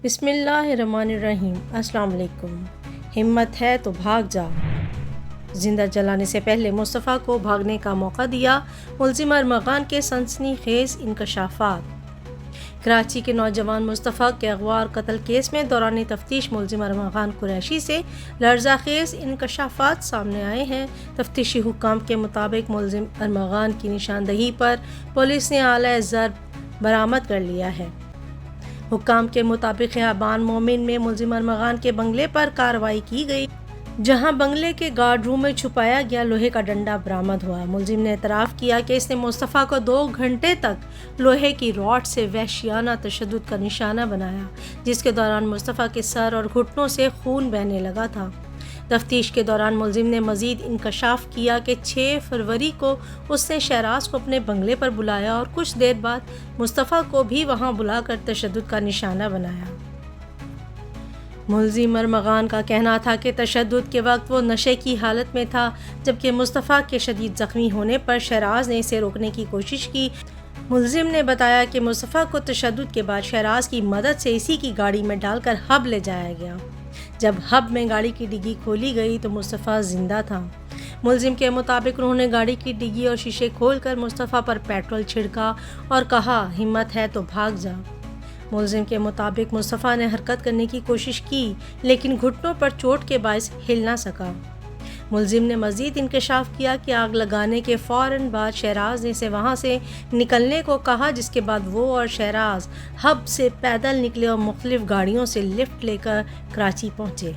بسم اللہ الرحمن الرحیم۔ السلام علیکم۔ ہمت ہے تو بھاگ جا۔ زندہ جلانے سے پہلے مصطفیٰ کو بھاگنے کا موقع دیا، ملزم ارمغان کے سنسنی خیز انکشافات۔ کراچی کے نوجوان مصطفیٰ کے اغوا اور قتل کیس میں دوران تفتیش ملزم ارمغان قریشی سے لرزہ خیز انکشافات سامنے آئے ہیں۔ تفتیشی حکام کے مطابق ملزم ارمغان کی نشاندہی پر پولیس نے آلہ ضرب برآمد کر لیا ہے۔ حکام کے مطابق خیابان مومن میں ملزم ارمغان کے بنگلے پر کارروائی کی گئی، جہاں بنگلے کے گارڈ روم میں چھپایا گیا لوہے کا ڈنڈا برآمد ہوا۔ ملزم نے اعتراف کیا کہ اس نے مصطفیٰ کو 2 گھنٹے تک لوہے کی راڈ سے وحشیانہ تشدد کا نشانہ بنایا، جس کے دوران مصطفیٰ کے سر اور گھٹنوں سے خون بہنے لگا تھا۔ تفتیش کے دوران ملزم نے مزید انکشاف کیا کہ 6 فروری کو اس نے شہراز کو اپنے بنگلے پر بلایا اور کچھ دیر بعد مصطفیٰ کو بھی وہاں بلا کر تشدد کا نشانہ بنایا۔ ملزم ارمغان کا کہنا تھا کہ تشدد کے وقت وہ نشے کی حالت میں تھا، جبکہ مصطفیٰ کے شدید زخمی ہونے پر شہراز نے اسے روکنے کی کوشش کی۔ ملزم نے بتایا کہ مصطفیٰ کو تشدد کے بعد شہراز کی مدد سے اسی کی گاڑی میں ڈال کر ہب لے جایا گیا۔ جب ہب میں گاڑی کی ڈگی کھولی گئی تو مصطفیٰ زندہ تھا۔ ملزم کے مطابق انہوں نے گاڑی کی ڈگی اور شیشے کھول کر مصطفیٰ پر پیٹرول چھڑکا اور کہا، ہمت ہے تو بھاگ جا۔ ملزم کے مطابق مصطفیٰ نے حرکت کرنے کی کوشش کی لیکن گھٹنوں پر چوٹ کے باعث ہل نہ سکا۔ ملزم نے مزید انکشاف کیا کہ آگ لگانے کے فوراً بعد شہراز نے اسے وہاں سے نکلنے کو کہا، جس کے بعد وہ اور شہراز ہب سے پیدل نکلے اور مختلف گاڑیوں سے لفٹ لے کر کراچی پہنچے۔